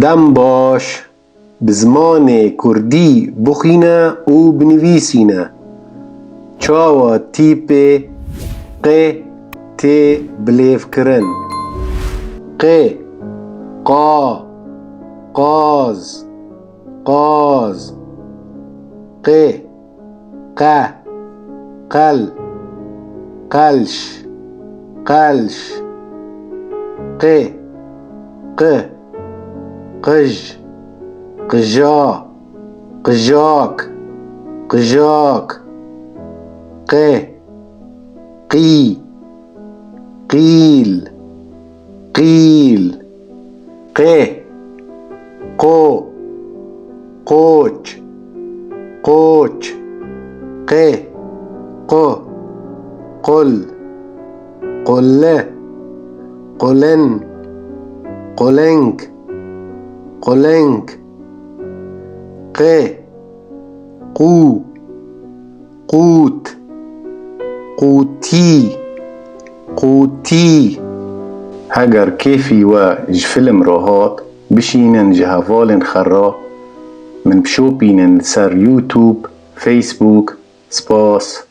دم باش بزمان کردی بخینه و بنویسینه. چاوا تیپ ق ت بلیف کرن. ق قا قاز قاز. ق ق قل قلش قلش. ق ق قج قجا قجاك قجاك. ق قي قيل قيل. ق قو قوچ قوچ. ق قو قل قله قلن قلنك قلنك. ق قو قوت قوتي قوتي. هگر كيفي وجفلم راهات بشينن جهوالن خرا من بشوبينن سر يوتيوب فيسبوك سباس.